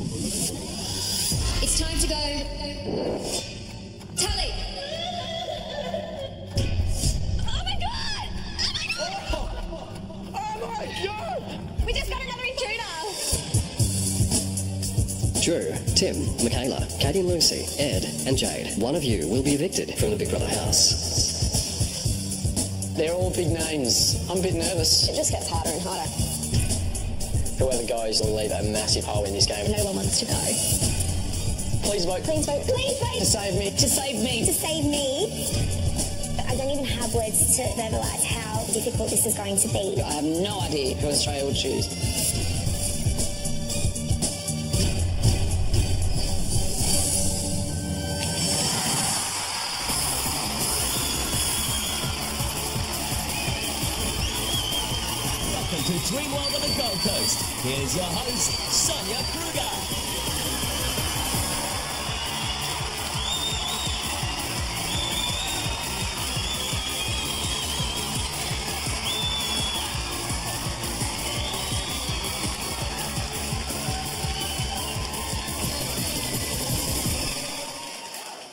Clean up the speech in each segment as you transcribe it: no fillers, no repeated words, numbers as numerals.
It's time to go. Tally. Oh my God! Oh my God! We just got another intruder. Drew, Tim, Michaela, Katie and Lucy, Ed and Jade. One of you will be evicted from the Big Brother house. They're all big names. I'm a bit nervous. It just gets harder and harder. Whoever goes will leave a massive hole in this game. No one wants to go. Please vote. Please vote. Please vote. To save me. To save me. To save me. I don't even have words to verbalise how difficult this is going to be. I have no idea who Australia would choose. Welcome to Dreamworld on the Gold Coast. Here's your host, Sonia Kruger.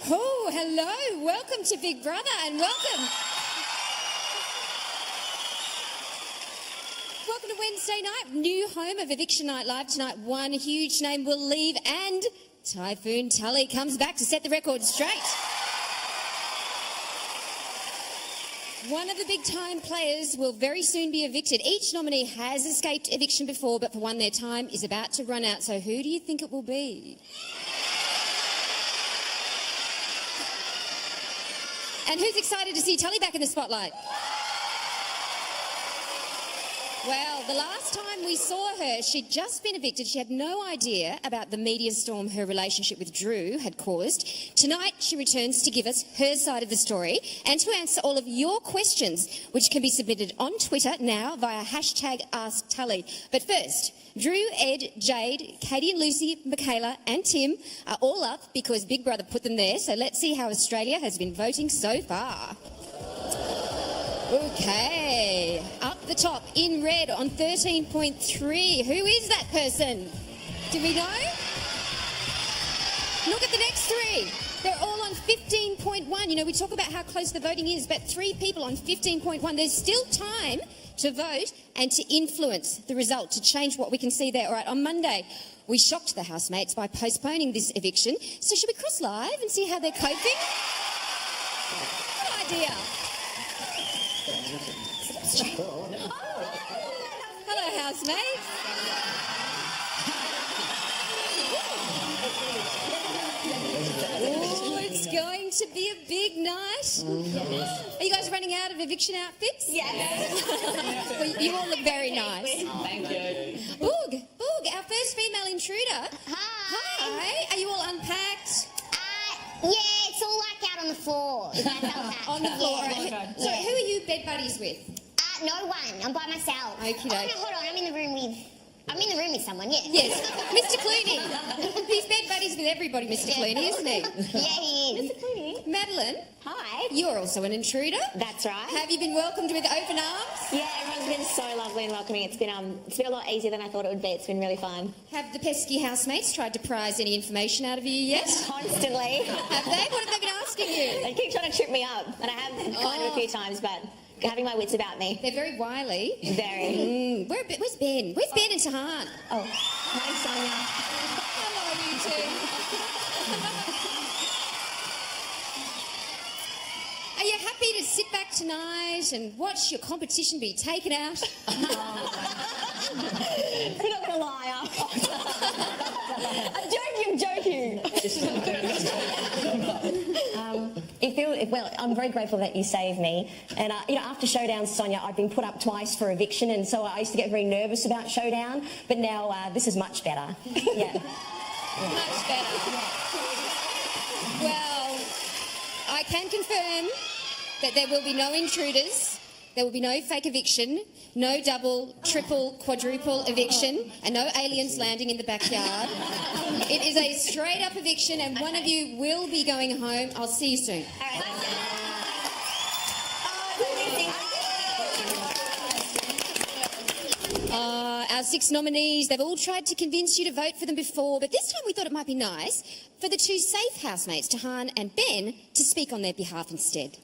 Oh, hello. Welcome to Big Brother and welcome. Welcome to Wednesday night, new home of Eviction Night Live. Tonight, one huge name will leave and Typhoon Tully comes back to set the record straight. One of the big-time players will very soon be evicted. Each nominee has escaped eviction before, but for one, their time is about to run out. So who do you think it will be? And who's excited to see Tully back in the spotlight? Well, the last time we saw her, she'd just been evicted. She had no idea about the media storm her relationship with Drew had caused. Tonight, she returns to give us her side of the story and to answer all of your questions, which can be submitted on Twitter now via #AskTully. But first, Drew, Ed, Jade, Katie and Lucy, Michaela and Tim are all up because Big Brother put them there. So let's see how Australia has been voting so far. Okay, up the top in red on 13.3. Who is that person? Do we know? Look at the next three. They're all on 15.1. You know, we talk about how close the voting is, but 3 people on 15.1. There's still time to vote and to influence the result, to change what we can see there. All right, on Monday, we shocked the housemates by postponing this eviction. So should we cross live and see how they're coping? Good idea. Hello, housemates. Oh, it's going to be a big night. Are you guys running out of eviction outfits? Yes. Well, you all look very nice. Thank you. Boog, our first female intruder. Hi. Are you all unpacked? Yeah, it's all like out on the floor. If that helps that. On the floor. Yeah. So who are you bed buddies with? No one. I'm by myself. Okey doke. Oh, no, hold on. I'm in the room with someone, yeah. Yes, Mr. Clooney. He's bed buddies with everybody, Mr. Clooney, isn't he? Yeah, he is. Mr. Clooney. Madeline. Hi. You're also an intruder. That's right. Have you been welcomed with open arms? Yeah, everyone's been so lovely and welcoming. It's been a lot easier than I thought it would be. It's been really fun. Have the pesky housemates tried to prise any information out of you yet? Constantly. Have they? What have they been asking you? They keep trying to trip me up, and I have kind of a few times, but having my wits about me. They're very wily. Very. Where's Ben? Where's Ben and Tahan? Oh, hi, Sonia. Hello, you two. Are you happy to sit back tonight and watch your competition be taken out? I'm not going to lie. I'm joking. Well, I'm very grateful that you saved me. And, after Showdown, Sonia, I've been put up twice for eviction, and so I used to get very nervous about Showdown, but now this is much better. Yeah. Much better. Well, I can confirm that there will be no intruders, there will be no fake eviction, no double, triple, quadruple eviction, and no aliens landing in the backyard. It is a straight-up eviction, and one of you will be going home. I'll see you soon. Our 6 nominees. They've all tried to convince you to vote for them before, but this time we thought it might be nice for the 2 safe housemates, Tahan and Ben, to speak on their behalf instead.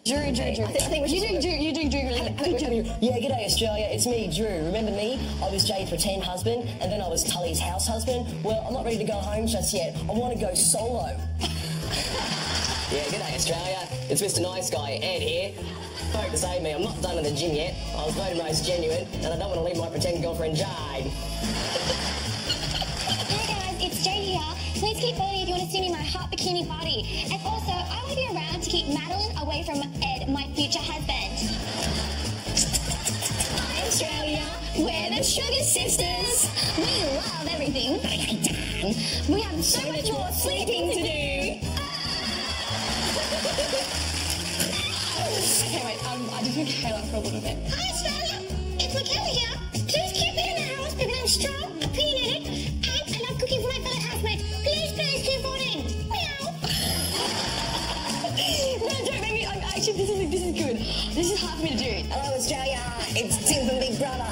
Drew. I think you're doing Drew really good. Yeah, g'day Australia, it's me, Drew. Remember me? I was Jade's pretend husband, and then I was Tully's house husband. Well, I'm not ready to go home just yet. I want to go solo. Yeah, g'day Australia, it's Mr. Nice Guy, Ed here. Vote to save me, I'm not done in the gym yet. I was voted most genuine, and I don't want to leave my pretend girlfriend Jade. Hi guys, it's Jade here. Please keep voting if you want to see me in my hot bikini body. And also, I want to be around to keep Madeline away from Ed, my future husband. Hi Australia, we're the Sugar Sisters. We love everything. We have so much more sleeping to do. Okay, wait, I just need Michaela for a little bit. Hi Australia, it's Michaela here. Please keep me in the house because I'm strong, opinionated, and I love cooking for my fellow housemates. Please keep voting. Meow. No, don't make me. This is good. This is hard for me to do. Hello Australia, it's Tim from Big Brother.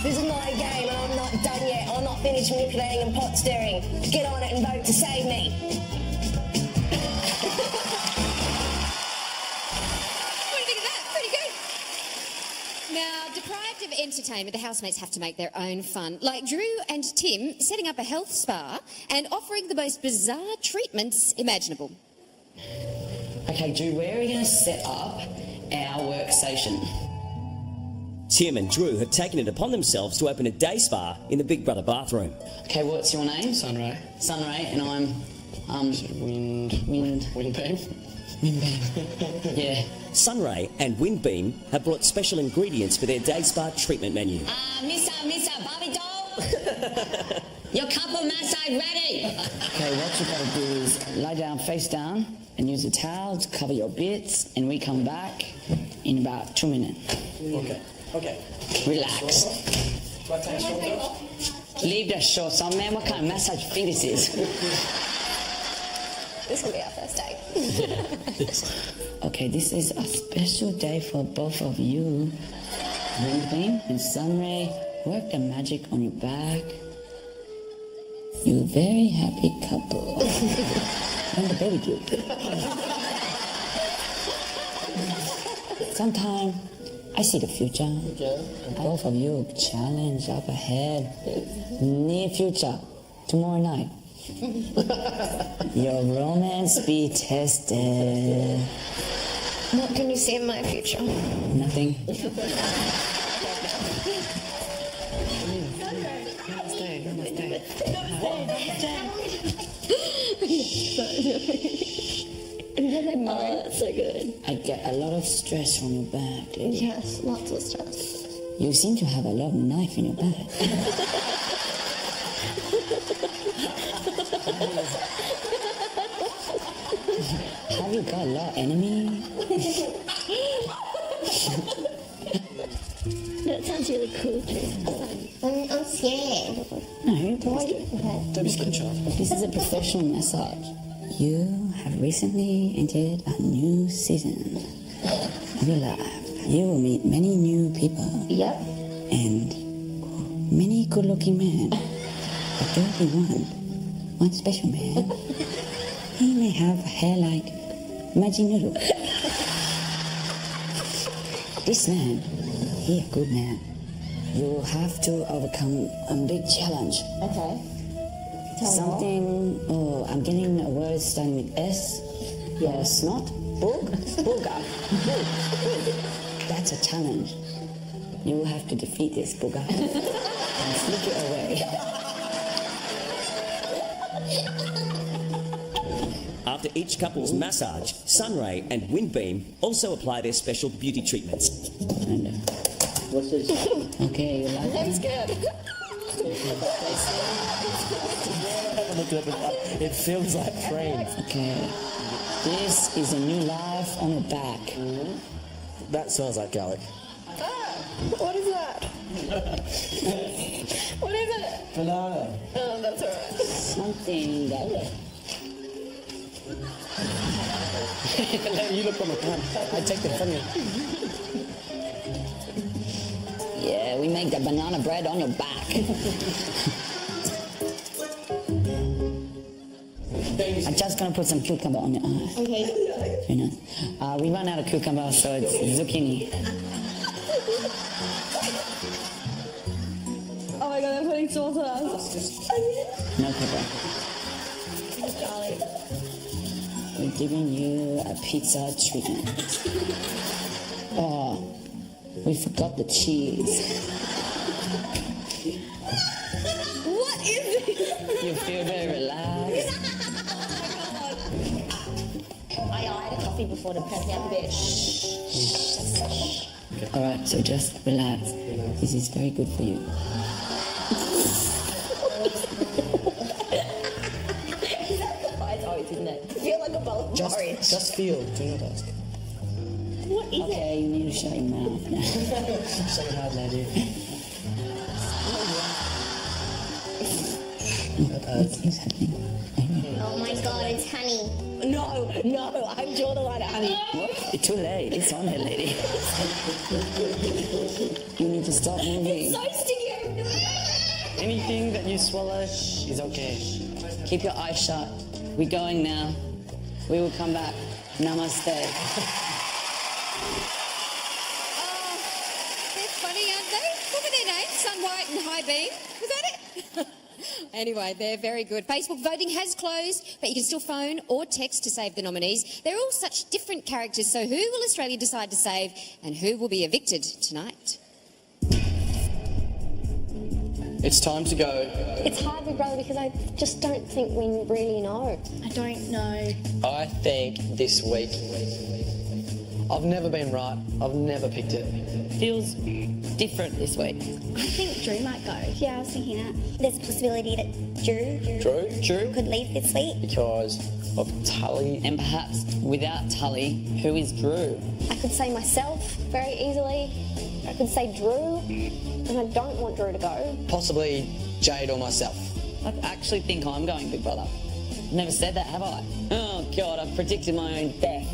This is my game and I'm not done yet. I'm not finished manipulating and pot stirring. Get on it and vote to save me. Now, deprived of entertainment, the housemates have to make their own fun. Like Drew and Tim setting up a health spa and offering the most bizarre treatments imaginable. Okay, Drew, where are we going to set up our workstation? Tim and Drew have taken it upon themselves to open a day spa in the Big Brother bathroom. Okay, what's your name? Sunray. Sunray, and I'm Windbeam. Yeah. Sunray and Windbeam have brought special ingredients for their day spa treatment menu. Mr. Bobby Doll, your couple massage ready. Okay, what you gotta do is lie down, face down, and use a towel to cover your bits, and we come back in about 2 minutes. Okay. Relax. Leave that shorts on, man. What kind of massage fee this is? This will be our first day. Okay, this is a special day for both of you. Windbeam and Sunray, work the magic on your back. You very happy couple. And the baby group. Sometime I see the future. Both of you challenge up ahead. Near future, tomorrow night. Your romance be tested. What can you see in my future? Nothing. Oh, that's so good. I get a lot of stress from your back, dude. Yes, lots of stress. You seem to have a lot of knife in your back. Have you got a lot of enemy? That sounds really cool, too. I'm scared. No, Don't be scared, child. this is a professional massage. You have recently entered a new season of your life. You will meet many new people. Yep. And many good-looking men. But there will be one special man. He may have hair like Magic Noodle. This man, he a good man. You will have to overcome a big challenge. Okay. Something, I'm getting a word starting with S. Yeah. Snot? Boog? Booger. Boog. That's a challenge. You will have to defeat this booger and flick it away. After each couple's massage, Sunray and Windbeam also apply their special beauty treatments. And, what's this? Okay, you like I'm it? scared. It feels like praying. Okay. This is a new life on your back. That smells like garlic. What is that? What is it? Banana. Oh, that's alright. Something that... You look on the pan. I take them from you. Yeah, we make the banana bread on your back. I'm just gonna put some cucumber on your eye. Okay. You know, we run out of cucumber, so it's zucchini. Oh my god, I'm putting sauce on us. No pepper. We're giving you a pizza treatment. Oh, we forgot the cheese. What is this? You feel very relaxed. I had a coffee before to prep me up a bit. All right, so just relax. This is very good for you. Isn't it? I feel like a bowl of porridge. Just feel. Do not ask. What is Okay, you need to shut your mouth now. Say it hard, lady. What is happening? Oh my god, it's honey. it? No, I'm draw the line at honey. What? It's too late. It's on there, lady. You need to stop moving. So sticky. Anything that you swallow is okay. Keep your eyes shut. We're going now. We will come back. Namaste. They're funny, aren't they? Look at their names, Sun White and High Beam. Was that it? Anyway, they're very good. Facebook voting has closed, but you can still phone or text to save the nominees. They're all such different characters, so who will Australia decide to save and who will be evicted tonight? It's time to go. It's hard, big brother, because I just don't think we really know. I don't know. I think this week, I've never been right. I've never picked it. Feels different this week. I think Drew might go. Yeah, I was thinking that. There's a possibility that Drew could leave this week. Because of Tully. And perhaps without Tully, who is Drew? I could say myself very easily. I could say Drew, and I don't want Drew to go. Possibly Jade or myself. I actually think I'm going, big brother. Never said that, have I? Oh, God, I've predicted my own death.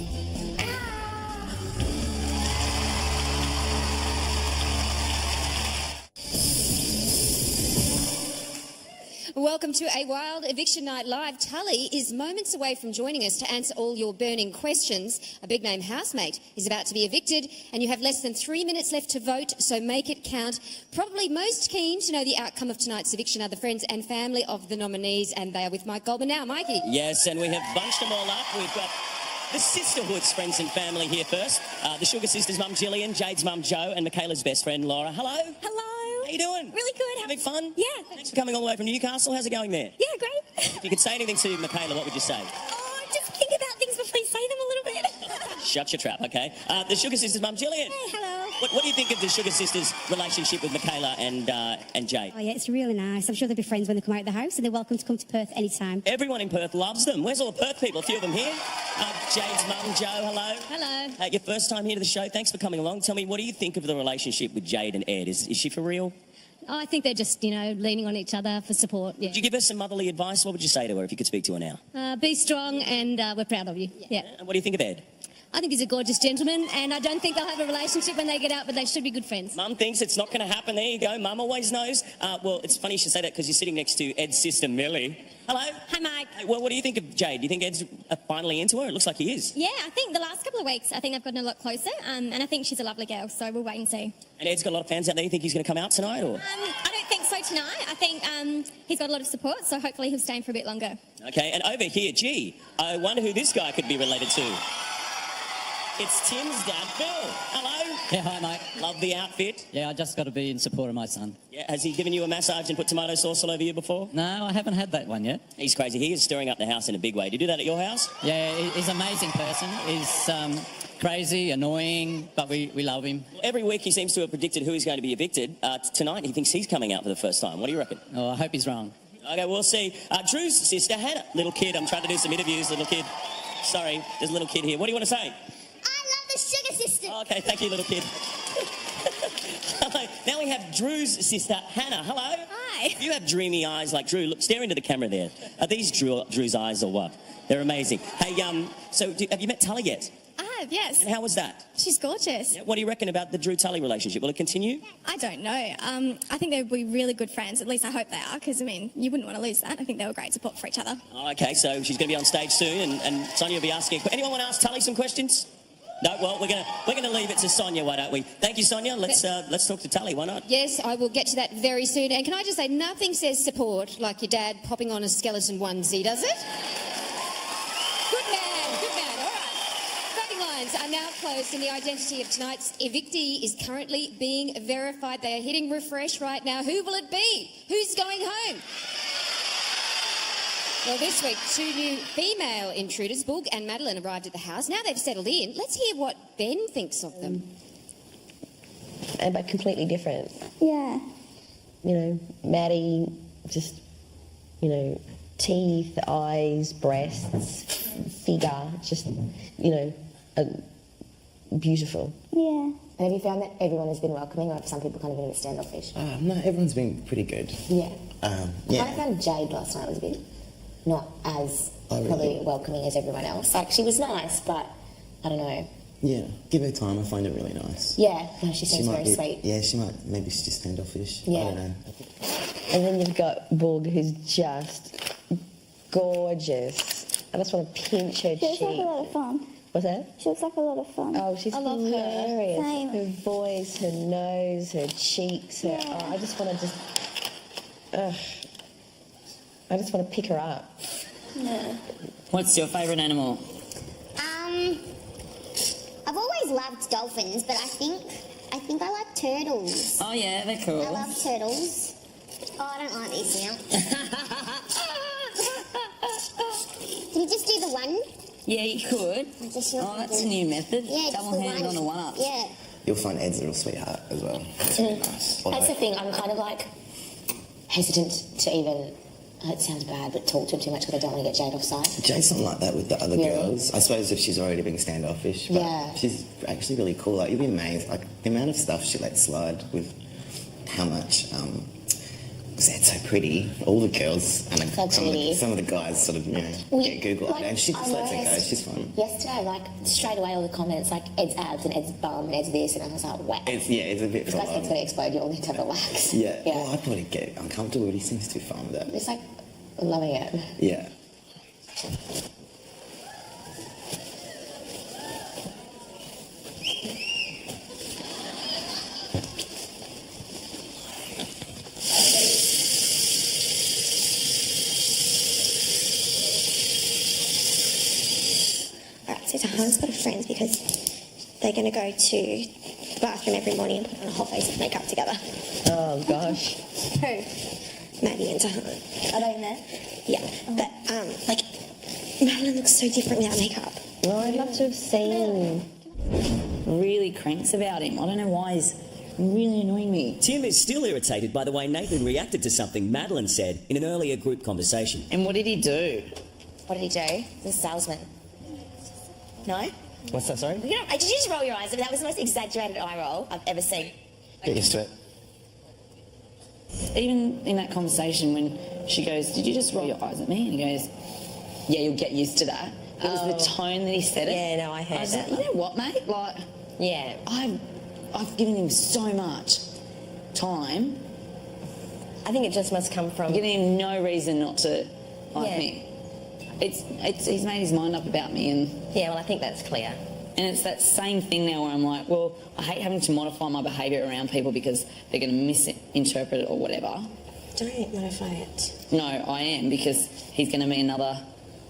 Welcome to a wild eviction night live. Tully is moments away from joining us to answer all your burning questions. A big name housemate is about to be evicted and you have less than 3 minutes left to vote, so make it count. Probably most keen to know the outcome of tonight's eviction are the friends and family of the nominees, and they are with Mike Goldman now. Mikey. Yes, and we have bunched them all up. We've got the Sisterhood's friends and family here first. The Sugar Sisters' mum Gillian, Jade's mum Jo, and Michaela's best friend Laura. Hello. Hello. How you doing? Really good. Having fun? Yeah. Thanks for coming all the way from Newcastle. How's it going there? Yeah, great. If you could say anything to Michaela, what would you say? Oh, just think about things before you say them a little bit. Shut your trap, okay? The Sugar Sisters' mum Gillian. Hey, hello. What do you think of the Sugar Sisters' relationship with Michaela and Jade? Oh yeah, it's really nice. I'm sure they'll be friends when they come out of the house, and they're welcome to come to Perth anytime. Everyone in Perth loves them. Where's all the Perth people? A few of them here. Jade's mum, Jo, hello. Hello. Your first time here to the show. Thanks for coming along. Tell me, what do you think of the relationship with Jade and Ed? Is she for real? Oh, I think they're just, leaning on each other for support. Yeah. Would you give her some motherly advice? What would you say to her if you could speak to her now? Be strong, and we're proud of you. Yeah. And what do you think of Ed? I think he's a gorgeous gentleman, and I don't think they'll have a relationship when they get out, but they should be good friends. Mum thinks it's not going to happen. There you go. Mum always knows. Well, it's funny you should say that because you're sitting next to Ed's sister, Millie. Hello. Hi, Mike. Hey, well, what do you think of Jade? Do you think Ed's finally into her? It looks like he is. Yeah, I think the last couple of weeks, I think they've gotten a lot closer, and I think she's a lovely girl, so we'll wait and see. And Ed's got a lot of fans out there. You think he's going to come out tonight, or? I don't think so tonight. I think he's got a lot of support, so hopefully he'll stay in for a bit longer. Okay, and over here, gee, I wonder who this guy could be related to. It's Tim's dad, Phil. Hello. Yeah, hi, mate. Love the outfit. Yeah, I just got to be in support of my son. Yeah, has he given you a massage and put tomato sauce all over you before? No, I haven't had that one yet. He's crazy. He is stirring up the house in a big way. Do you do that at your house? Yeah, he's an amazing person. He's crazy, annoying, but we love him. Well, every week he seems to have predicted who he's going to be evicted. Tonight he thinks he's coming out for the first time. What do you reckon? Oh, I hope he's wrong. Okay, we'll see. Drew's sister, Hannah. Little kid. I'm trying to do some interviews, little kid. Sorry, there's a little kid here. What do you want to say? The Sugar Sisters. Okay, thank you, little kid. Now we have Drew's sister, Hannah. Hello. Hi. You have dreamy eyes like Drew. Look, stare into the camera there. Are these Drew's eyes or what? They're amazing. Hey, so have you met Tully yet? I yes. And how was that? She's gorgeous. What do you reckon about the Drew Tully relationship? Will it continue? I don't know. I think they'll be really good friends. At least I hope they are, because, I mean, you wouldn't want to lose that. I think they were great support for each other. Oh, okay, so she's going to be on stage soon, and Sonia will be asking. Anyone want to ask Tully some questions? No, well, we're gonna leave it to Sonia, why don't we? Thank you, Sonia. Let's talk to Tully. Why not? Yes, I will get to that very soon. And can I just say, nothing says support like your dad popping on a skeleton onesie, does it? Good man, good man. All right. Voting lines are now closed, and the identity of tonight's evictee is currently being verified. They are hitting refresh right now. Who will it be? Who's going home? Well, this week, 2 new female intruders, Boog and Madeline, arrived at the house. Now they've settled in. Let's hear what Ben thinks of them. But completely different. Yeah. You know, Maddie, just, you know, teeth, eyes, breasts, figure, just, you know, beautiful. Yeah. And have you found that everyone has been welcoming, or have some people kind of been a bit standoffish? No, everyone's been pretty good. Yeah. Yeah. I found Jade last night was a bit not as really? probably welcoming as everyone else. Like, she was nice, but I don't know. Yeah, give her time. I find it really nice. Yeah, no, she seems very be, sweet. Yeah, maybe she's just standoffish. Yeah. I don't know. And then you've got Boog, who's just gorgeous. I just want to pinch her She looks cheek. like a lot of fun. What's that? She looks like a lot of fun. Oh, she's I love her. hilarious. Same. Her voice, her nose, her cheeks, her... Yeah. Oh, I just want to I just want to pick her up. Yeah. What's your favourite animal? I've always loved dolphins, but I think I like turtles. Oh, yeah, they're cool. I love turtles. Oh, I don't like these now. Can you just do the one? Yeah, you could. Oh, that's a new method. Yeah, just Double the handed on the one-ups. Yeah. You'll find Ed's a real sweetheart as well. It's really nice. That's the thing, I'm kind of like hesitant to even, it sounds bad, but talk to him too much because I don't want to get Jade offside. Jade's not like that with the other Really? girls. I suppose if she's already being standoffish, but Yeah. she's actually really cool. Like, you'll be amazed, like the amount of stuff she lets slide with how much. It's so pretty. All the girls and So pretty. some of the guys sort of get Google it, and she just lets it go. She's fun. Yesterday, like, straight away all the comments, like, Ed's abs and Ed's bum and Ed's this, and I was like, wow. It's a bit. This guy's going to explode, you all need to have a wax. Yeah. Well, I'd probably get uncomfortable, but he seems too fun with that. Just like, loving it. Yeah. Alright, so Tahan's got a friend because they're going to go to the bathroom every morning and put on a whole face of makeup together. Oh, gosh. Who? Maddie and Tahan. Are they in there? Yeah. But, like, Madeline looks so different without makeup. Well, I'd love to have seen. Really cranks about him. I don't know why he's really annoying me. Tim is still irritated by the way Nathan reacted to something Madeline said in an earlier group conversation. And what did he do? What did he do? The salesman. No? What's that, sorry? You know, did you just roll your eyes? I mean, that was the most exaggerated eye roll I've ever seen. Get used to it. Even in that conversation when she goes, did you just roll your eyes at me? And he goes, yeah, you'll get used to that. It was the tone that he said it. Yeah, no, I heard was that. like, you know what, mate? Like, Yeah. I've given him so much time. I think it just must come from... I'm giving him no reason not to like Yeah. me. He's made his mind up about me, and Yeah, well, I think that's clear. it's that same thing now where I'm like, well, I hate having to modify my behaviour around people because they're going to misinterpret it or whatever. Don't modify it. No, I am, because he's going to be another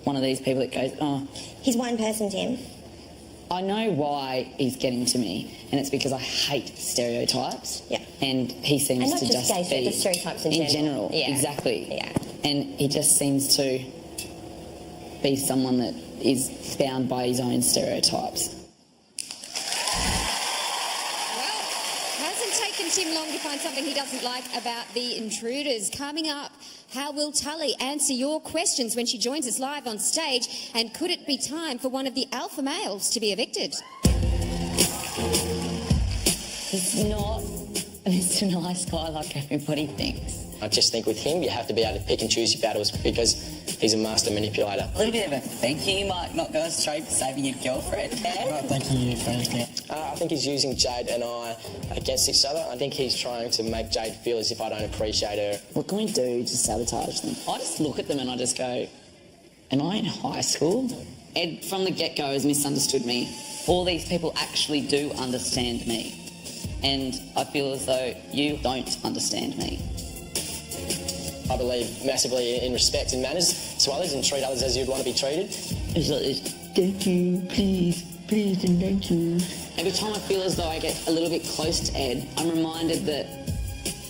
one of these people that goes, oh, He's one person, Tim. I know why he's getting to me, and it's because I hate stereotypes. Yeah. And he seems And not to just just gay, be... just stereotypes in general. Yeah. Exactly. Yeah. And he just seems to be someone that is bound by his own stereotypes. Well, hasn't taken Tim long to find something he doesn't like about the intruders. Coming up, how will Tully answer your questions when she joins us live on stage? And could it be time for one of the alpha males to be evicted? He's not Mr. Nice Guy like everybody thinks. I just think with him, you have to be able to pick and choose your battles because he's a master manipulator. A little bit of a thank you might not go straight for saving your girlfriend. Not thanking you for anything. I think he's using Jade and I against each other. I think he's trying to make Jade feel as if I don't appreciate her. What can we do to sabotage them? I just look at them and I just go, am I in high school? Ed, from the get-go, has misunderstood me. All these people actually do understand me. And I feel as though you don't understand me. I believe massively in respect and manners to others and treat others as you'd want to be treated. It's like this, thank you, please, and thank you. Every time I feel as though I get a little bit close to Ed, I'm reminded that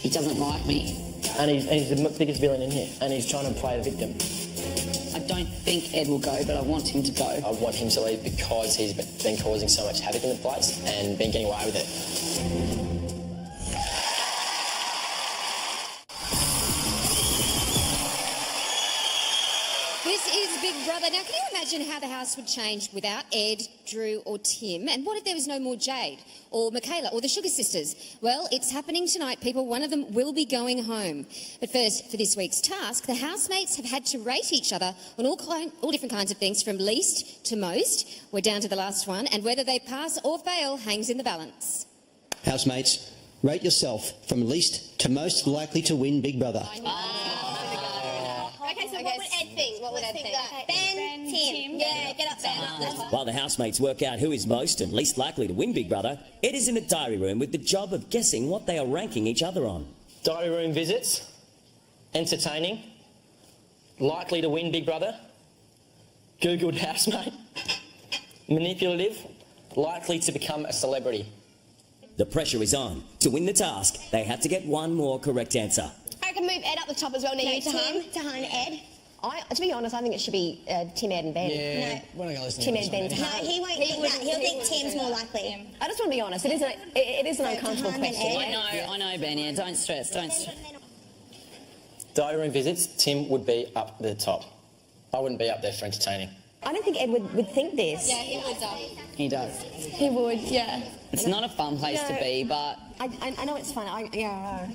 he doesn't like me. And he's the biggest villain in here, and he's trying to play the victim. I don't think Ed will go, but I want him to go. I want him to leave because he's been causing so much havoc in the place and been getting away with it. This is Big Brother. Now, can you imagine how the house would change without Ed, Drew or Tim? And what if there was no more Jade or Michaela or the Sugar Sisters? Well, it's happening tonight, people. One of them will be going home. But first, for this week's task, the housemates have had to rate each other on all different kinds of things, from least to most. We're down to the last one, and whether they pass or fail hangs in the balance. Housemates, rate yourself from least to most likely to win Big Brother. Okay, so what would Ed think? What would Ed think? Ben, Tim. Yeah, get up there. While the housemates work out who is most and least likely to win Big Brother, Ed is in the diary room with the job of guessing what they are ranking each other on. Diary room visits, entertaining, likely to win Big Brother, Googled housemate, manipulative, likely to become a celebrity. The pressure is on. To win the task, they have to get one more correct answer. I can move Ed up the top as well. Now you, Tim, Ed. To be honest, I think it should be Tim, Ed and Ben. Yeah, we're not going to listen Tim, to Ed, Ben. No, he won't think that. He'll think Tim's more likely. I just want to be honest. It is an uncomfortable question. I know, Ben. Yeah, don't stress. Diary room visits, Tim would be up the top. I wouldn't be up there for entertaining. I don't think Ed would think this. Yeah, he would. He does. He would, yeah. It's not a fun place to be, but I know it's fun. yeah,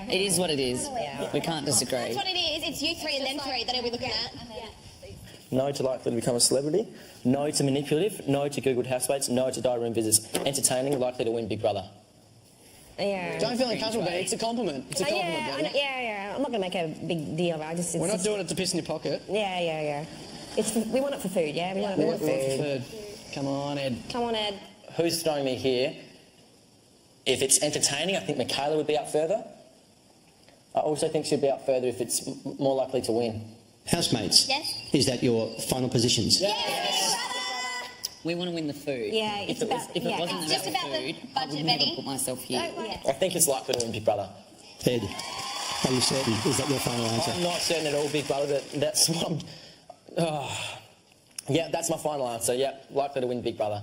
it is what it is. We can't disagree. That's what it is. It's you three and them three that he'll be looking at. No to likely to become a celebrity, no to manipulative, no to Googled housemates, no to diary room visits, entertaining, likely to win Big Brother. Yeah. Don't feel uncomfortable, Ben. It's a compliment. It's a compliment, Ben. Yeah. I'm not going to make a big deal about it. We're not doing it to piss in your pocket. Yeah. We want it for food, yeah? We want it for food. Come on, Ed. Come on, Ed. Who's throwing me here? If it's entertaining, I think Michaela would be up further. I also think she'd be up further if it's more likely to win. Housemates, yes? Is that your final positions? Yes! We want to win the food. Yeah, if it wasn't just about the the food, I budget, would never Benny. put myself here. I think it's likely to win Big Brother. Ed, are you certain? Is that your final answer? I'm not certain at all, Big Brother, but that's what I'm... yeah, that's my final answer. Yeah, likely to win Big Brother.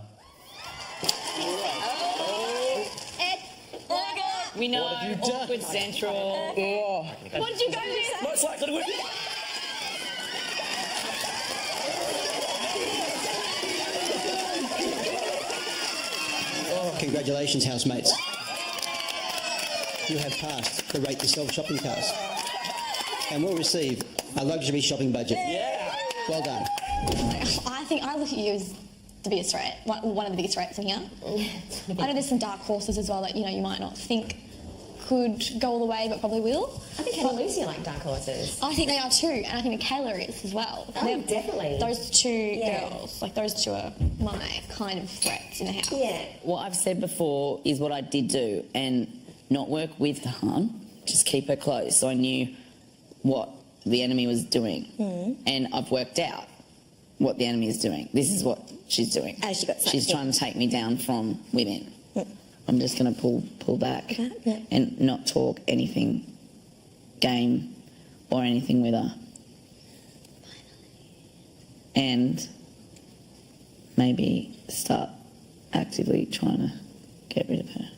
Ed. We know, awkward central. What did you go with? Most likely to win. Congratulations, housemates. You have passed the Rate Yourself shopping task and will receive a luxury shopping budget. Yeah. Well done. I think I look at you as the biggest threat, one of the biggest threats in here. I know there's some dark horses as well that you might not think could go all the way, but probably will. I think Hannah and Lucy are like dark horses. I think they are too, and I think Michaela is as well. Oh, definitely. Those two girls, those two are my kind of threats in the house. Yeah. What I've said before is what I did do, and not work with Han, just keep her close. So I knew what the enemy was doing, and I've worked out what the enemy is doing. This is what she's doing. She's trying to take me down from within. I'm just going to pull back and not talk anything game or anything with her. And maybe start actively trying to get rid of her.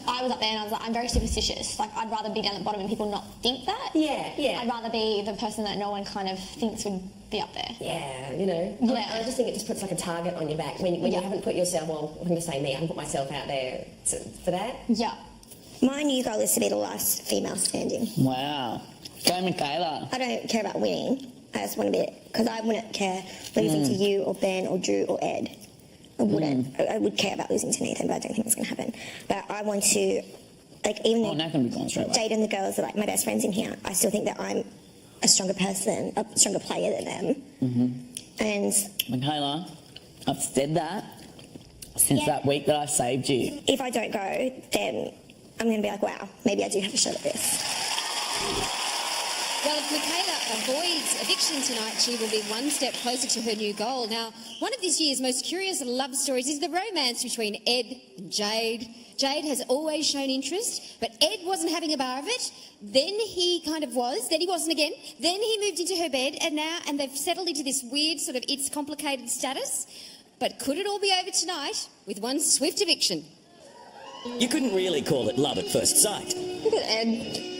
I was up there and I was like, I'm very superstitious. Like, I'd rather be down at the bottom and people not think that. Yeah. I'd rather be the person that no one kind of thinks would be up there. Yeah, Yeah. I just think it just puts like a target on your back when you haven't put yourself, well, I'm going to say me, I haven't put myself out there for that. Yeah. My new goal is to be the last female standing. Wow. Go, Michaela. I don't care about winning. I just want to be, because I wouldn't care losing to you or Ben or Drew or Ed. I wouldn't. I would care about losing to Nathan, but I don't think it's going to happen. But I want to, like, even though Nathan will be gone straight away. Jade and the girls are like my best friends in here, I still think that I'm a stronger person, a stronger player than them. And Michaela, I've said that since that week that I saved you. if I don't go, then I'm going to be like, wow, maybe I do have a shot at this. Well, if Michaela avoids eviction tonight, she will be one step closer to her new goal. Now, one of this year's most curious love stories is the romance between Ed and Jade. Jade has always shown interest, but Ed wasn't having a bar of it. Then he kind of was, then he wasn't again. Then he moved into her bed, and they've settled into this weird sort of it's complicated status. But could it all be over tonight with one swift eviction? You couldn't really call it love at first sight. Look at Ed.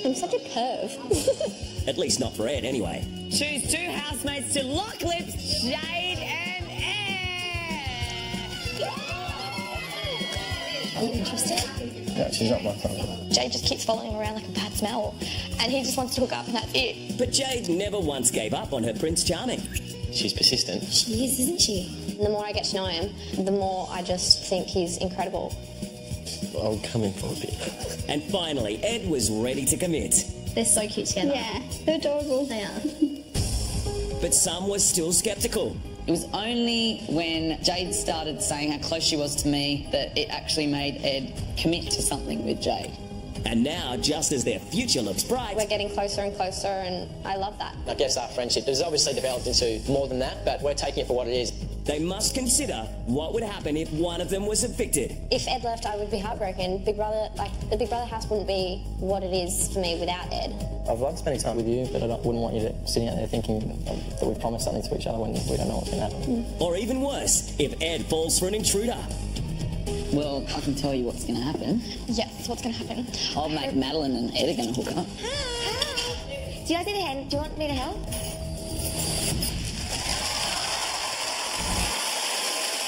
I'm such a perv. At least not for Ed, anyway. Choose 2 housemates to lock lips, Jade and Ed. Are you interested? No, she's not my favourite. Jade just keeps following him around like a bad smell, and he just wants to hook up, and that's it. But Jade never once gave up on her Prince Charming. She's persistent. She is, isn't she? The more I get to know him, the more I just think he's incredible. I'll come in for a bit. And finally, Ed was ready to commit. They're so cute together. Yeah, they're adorable. They are. But some were still sceptical. It was only when Jade started saying how close she was to me that it actually made Ed commit to something with Jade. And now, just as their future looks bright, We're getting closer and closer, and I love that. I guess our friendship has obviously developed into more than that, but we're taking it for what it is. they must consider what would happen if one of them was evicted. If Ed left, I would be heartbroken. Big Brother, the Big Brother house wouldn't be what it is for me without Ed. I've loved spending time with you, but I wouldn't want you to sitting out there thinking that we promised something to each other when we don't know what's going to happen. Or even worse, if Ed falls for an intruder. Well, I can tell you what's going to happen. Yes, what's going to happen? I'll make Madeline and Ed are going to hook up. Do you guys need a hand? Do you want me to help?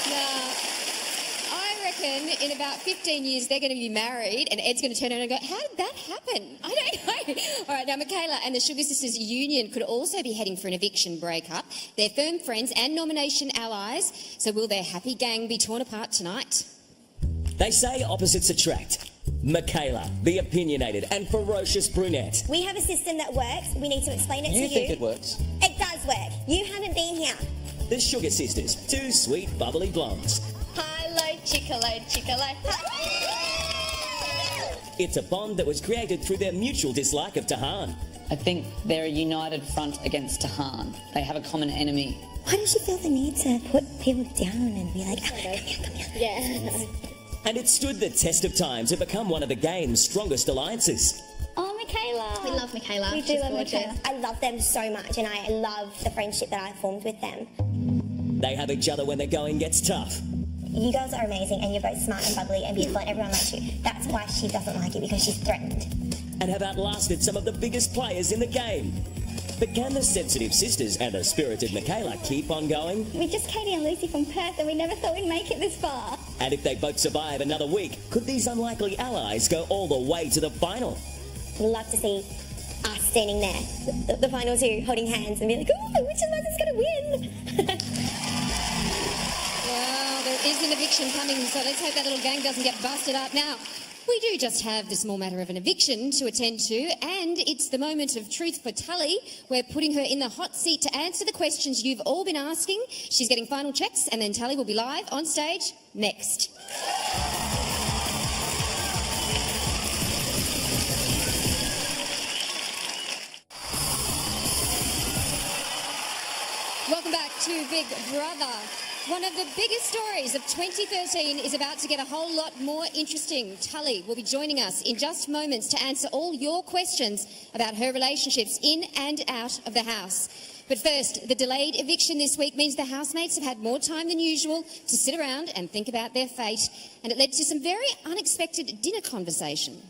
Now, I reckon in about 15 years they're going to be married and Ed's going to turn around and go, how did that happen? I don't know. All right, now Michaela and the Sugar Sisters union could also be heading for an eviction breakup. They're firm friends and nomination allies, so will their happy gang be torn apart tonight? They say opposites attract. Michaela, the opinionated and ferocious brunette. We have a system that works. We need to explain it to you. You think it works? It does work. You haven't been here. The Sugar Sisters, two sweet, bubbly blondes. Hello, Chickalo, Chickalo. It's a bond that was created through their mutual dislike of Tahan. I think they're a united front against Tahan. They have a common enemy. Why don't you feel the need to put people down and be like, oh, come here. Yeah. And it stood the test of time to become one of the game's strongest alliances. Oh, Michaela. We love Michaela. We do love Michaela. I love them so much, and I love the friendship that I formed with them. They have each other when the going gets tough. You girls are amazing, and you're both smart and bubbly and beautiful, and everyone likes you. That's why she doesn't like you, because she's threatened. And have outlasted some of the biggest players in the game. But can the sensitive sisters and the spirited Michaela keep on going? We're just Katie and Lucy from Perth and we never thought we'd make it this far. And if they both survive another week, could these unlikely allies go all the way to the final? I'd love to see us standing there, the final two, holding hands and be like, oh, which of us is going to win? Well, there is an eviction coming, so let's hope that little gang doesn't get busted up. Now, we do just have the small matter of an eviction to attend to, and it's the moment of truth for Tully. We're putting her in the hot seat to answer the questions you've all been asking. She's getting final checks, and then Tully will be live on stage next. Welcome back to Big Brother. One of the biggest stories of 2013 is about to get a whole lot more interesting. Tully will be joining us in just moments to answer all your questions about her relationships in and out of the house. But first, the delayed eviction this week means the housemates have had more time than usual to sit around and think about their fate, and it led to some very unexpected dinner conversation.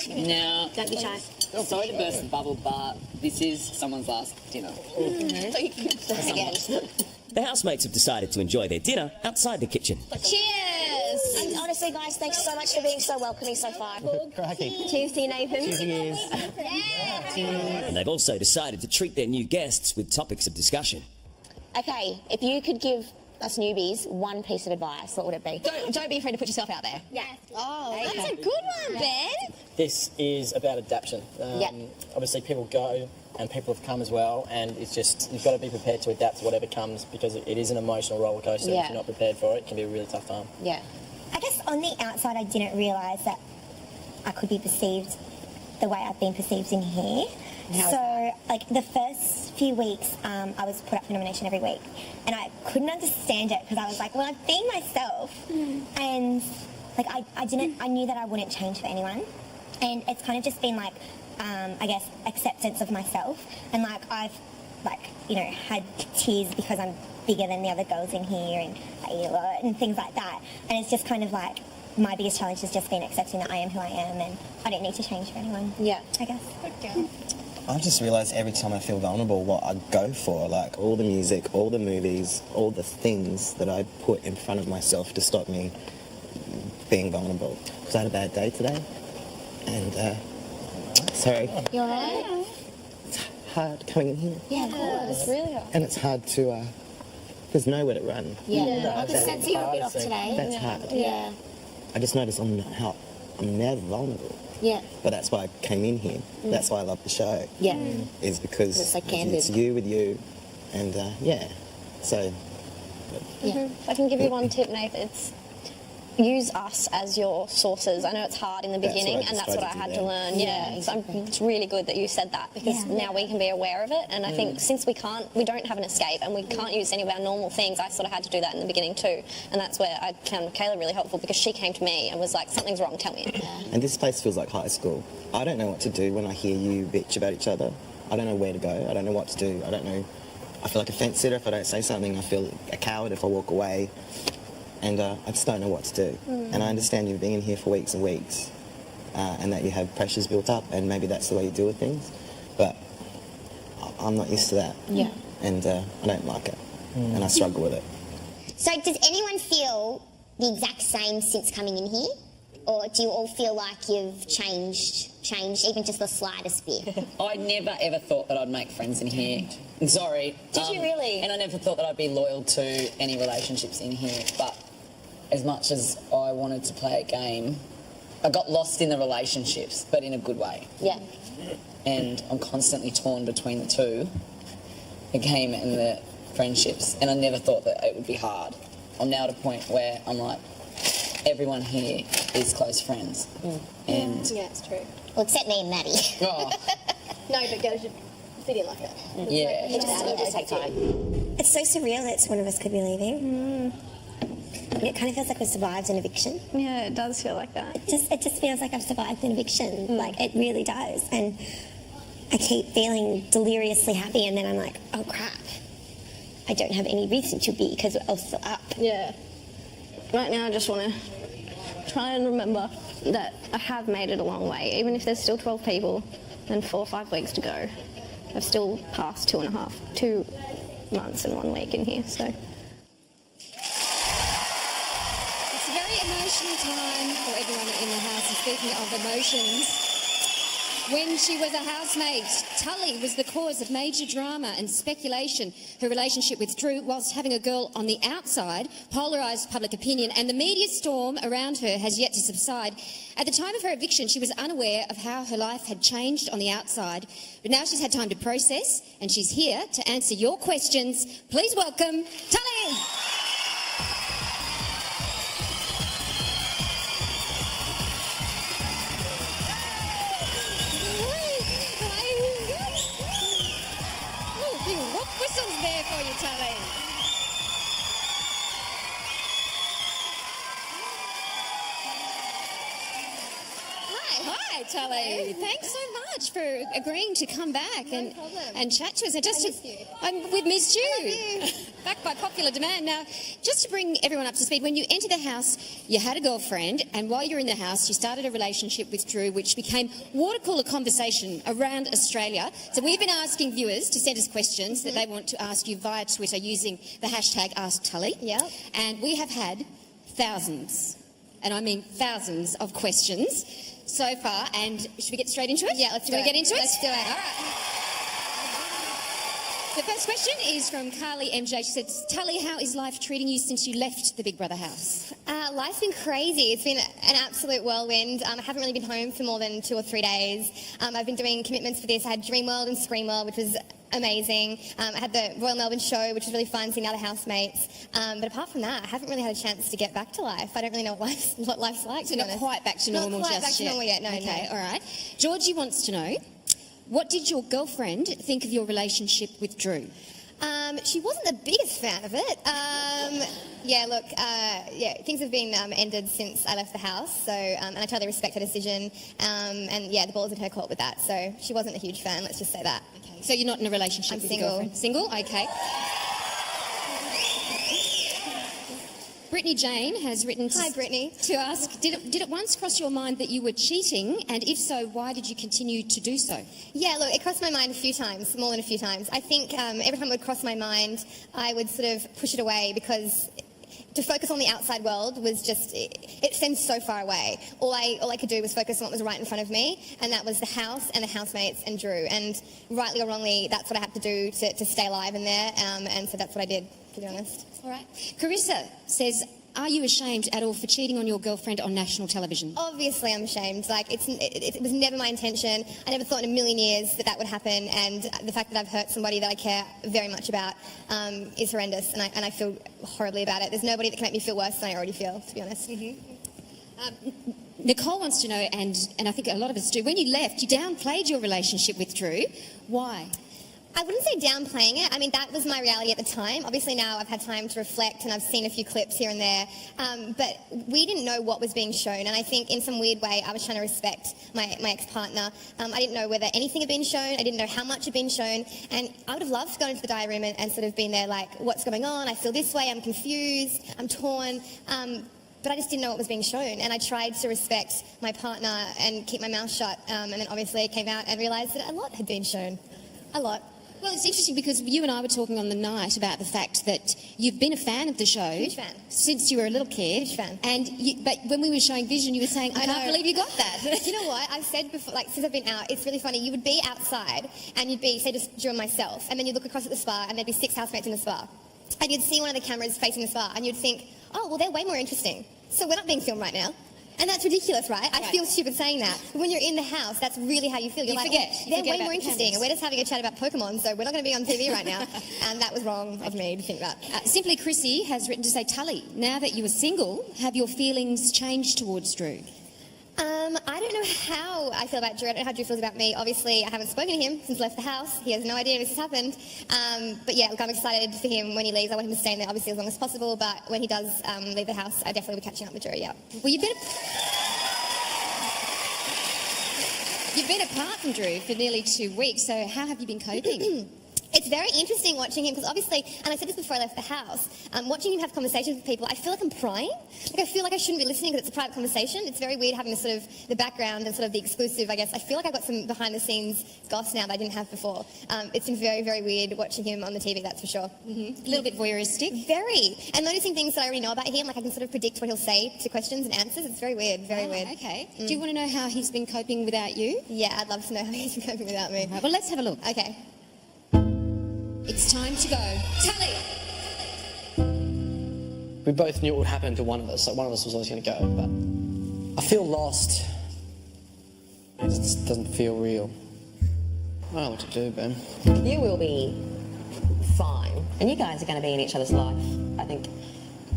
Now, Don't be shy. sorry to burst the bubble, but this is someone's last dinner. The housemates have decided to enjoy their dinner outside the kitchen. Cheers! Cheers. And honestly, guys, thanks so much for being so welcoming so far. Cracking. Cheers to you, Nathan. Cheers, ears. And they've also decided to treat their new guests with topics of discussion. Okay, if you could give us newbies one piece of advice, what would it be? Don't be afraid to put yourself out there. Yeah. Oh, that's a good one, Ben. This is about adaptation. Yeah. Obviously, people go and people have come as well, and it's just, you've got to be prepared to adapt to whatever comes, because it is an emotional roller coaster. Yeah. If you're not prepared for it, it can be a really tough time. Yeah. I guess on the outside, I didn't realise that I could be perceived the way I've been perceived in here. So, like, the first few weeks, I was put up for nomination every week, and I couldn't understand it because I was like, well, I'm being myself, and like I knew that I wouldn't change for anyone, and it's kind of just been like, I guess, acceptance of myself, and like I've, like, you know, had tears because I'm bigger than the other girls in here, and I eat a lot and things like that, and it's just kind of like my biggest challenge has just been accepting that I am who I am, and I don't need to change for anyone. Yeah. I guess. I've just realised every time I feel vulnerable what I go for, like all the music, all the movies, all the things that I put in front of myself to stop me being vulnerable. Because I had a bad day today, and sorry, You alright? it's hard coming in here, Yeah, good. It's really hard. and it's hard to, there's nowhere to run. Yeah. I could sense you a bit off today. That's hard. Yeah. I just noticed I'm never vulnerable. Yeah. But that's why I came in here. That's why I love the show. Yeah. Is because It's like candid. it's you with you, and yeah. So Yeah. If I can give you one tip, Nathan, it's use us as your sources. I know it's hard in the That's beginning, what I and just that's what tried I to had do to there. learn. Yeah, so it's really good that you said that, because Yeah. now we can be aware of it. And I think since we don't have an escape, and we can't use any of our normal things, I sort of had to do that in the beginning too. And that's where I found Kayla really helpful, because she came to me and was like, something's wrong, tell me. and this place feels like high school. I don't know what to do when I hear you bitch about each other. I don't know where to go. I don't know what to do. I don't know. I feel like a fence sitter if I don't say something. I feel a coward if I walk away. And I just don't know what to do. And I understand you've been in here for weeks and weeks, and that you have pressures built up, and maybe that's the way you deal with things. But I'm not used to that. Yeah. And I don't like it. And I struggle with it. So does anyone feel the exact same since coming in here? Or do you all feel like you've changed even just the slightest bit? I never ever thought that I'd make friends in here. Sorry. Did you really? And I never thought that I'd be loyal to any relationships in here. But as much as I wanted to play a game, I got lost in the relationships, but in a good way. Yeah. And I'm constantly torn between the two, the game and the friendships. And I never thought that it would be hard. I'm now at a point where I'm like, everyone here is close friends. And Yeah, it's true. Well, except me and Maddie. oh, No, but girls should fit in like that. yeah. It just takes time. It's so surreal that one of us could be leaving. It kind of feels like we've survived an eviction. Yeah, it does feel like that. It just feels like I've survived an eviction. Like, it really does. And I keep feeling deliriously happy, and then I'm like, oh crap, I don't have any reason to be because we're all still up. Yeah. Right now, I just want to try and remember that I have made it a long way. Even if there's still 12 people and 4 or 5 weeks to go, I've still passed 2 months and 1 week in here, so. It's a very emotional time for everyone in the house. And speaking of emotions, when she was a housemate, Tully was the cause of major drama and speculation. Her relationship with Drew, whilst having a girl on the outside, polarised public opinion, and the media storm around her has yet to subside. At the time of her eviction, she was unaware of how her life had changed on the outside, but now she's had time to process, and she's here to answer your questions. Please welcome Tully! What whistle's there for you, Tully? Hi, Tully. Thanks so much for agreeing to come back and chat to us. We've missed you. Back by popular demand. Now, just to bring everyone up to speed, when you entered the house, you had a girlfriend, and while you were in the house, you started a relationship with Drew, which became water cooler conversation around Australia. So we've been asking viewers to send us questions that they want to ask you via Twitter using the hashtag AskTully. Yeah. And we have had thousands and I mean thousands of questions so far. And should we get straight into it? Yeah, let's do it. Want to get into it? Let's do it. All right. The first question is from Carly MJ. She says, Tully, how is life treating you since you left the Big Brother house? Life's been crazy. It's been an absolute whirlwind. I haven't really been home for more than 2 or 3 days. I've been doing commitments for this. I had Dreamworld and Screamworld, which was amazing. I had the Royal Melbourne show, which was really fun, seeing the other housemates. But apart from that, I haven't really had a chance to get back to life. I don't really know what life's like, So not quite back to normal Not quite just back to yet. normal yet, no. Okay, all right. Georgie wants to know, what did your girlfriend think of your relationship with Drew? She wasn't the biggest fan of it. Things have been ended since I left the house, so, and I totally respect her decision, and the ball's in her court with that, so she wasn't a huge fan, let's just say that. Okay. So you're not in a relationship with your girlfriend? Single. Okay. Brittany Jane has written to, Hi, Brittany. to ask, did it once cross your mind that you were cheating, and if so, why did you continue to do so? Yeah, look, it crossed my mind a few times, more than a few times. I think every time it would cross my mind, I would sort of push it away because to focus on the outside world was just, it seemed so far away. All I could do was focus on what was right in front of me, and that was the house and the housemates and Drew. And rightly or wrongly, that's what I had to do to stay alive in there, and so that's what I did, to be honest. All right. Carissa says, are you ashamed at all for cheating on your girlfriend on national television? Obviously I'm ashamed. Like, it was never my intention. I never thought in a million years that would happen, and the fact that I've hurt somebody that I care very much about is horrendous, and I feel horribly about it. There's nobody that can make me feel worse than I already feel, to be honest. Nicole wants to know, and I think a lot of us do, when you left, you downplayed your relationship with Drew. Why? I wouldn't say downplaying it. I mean, that was my reality at the time. Obviously now I've had time to reflect and I've seen a few clips here and there. But we didn't know what was being shown. And I think in some weird way I was trying to respect my ex-partner. I didn't know whether anything had been shown. I didn't know how much had been shown. And I would have loved to go into the diary room and sort of been there like, what's going on? I feel this way. I'm confused. I'm torn. But I just didn't know what was being shown, and I tried to respect my partner and keep my mouth shut, and then obviously I came out and realised that a lot had been shown. A lot. Well, it's interesting because you and I were talking on the night about the fact that you've been a fan of the show. Huge fan. Since you were a little kid. Huge fan. But when we were showing Vision, you were saying, I can't believe you got that. You know what? I've said before, like, since I've been out, it's really funny. You would be outside, and you'd be, say, just Drew and myself, and then you'd look across at the spa, and there'd be 6 housemates in the spa. And you'd see one of the cameras facing the spa, and you'd think, oh, well, they're way more interesting. So we're not being filmed right now. And that's ridiculous, right? I feel stupid saying that. But when you're in the house, that's really how you feel. You're like, they're way more interesting. And we're just having a chat about Pokemon, so we're not going to be on TV right now. And that was wrong of me to think that. Simply Chrissy has written to say, Tully, now that you are single, have your feelings changed towards Drew? I don't know how I feel about Drew. I don't know how Drew feels about me. Obviously, I haven't spoken to him since I left the house. He has no idea this has happened. But yeah, look, I'm excited for him when he leaves. I want him to stay in there, obviously, as long as possible. But when he does leave the house, I definitely will be catching up with Drew, yeah. Well, you've been apart from Drew for nearly 2 weeks, so how have you been coping? It's very interesting watching him because obviously, and I said this before I left the house, watching him have conversations with people, I feel like I'm prying. Like I feel like I shouldn't be listening because it's a private conversation. It's very weird having the sort of the background and sort of the exclusive, I guess. I feel like I got some behind the scenes goss now that I didn't have before. It's been very, very weird watching him on the TV, that's for sure. A little bit voyeuristic. Very. And noticing things that I already know about him, like I can sort of predict what he'll say to questions and answers. It's very weird, very weird. Okay. Do you want to know how he's been coping without you? Yeah, I'd love to know how he's been coping without me. Right, well, let's have a look. Okay. It's time to go. Tully! We both knew it would happen to one of us. Like one of us was always going to go, but I feel lost. It just doesn't feel real. I don't know what to do, Ben. You will be fine, and you guys are going to be in each other's life, I think,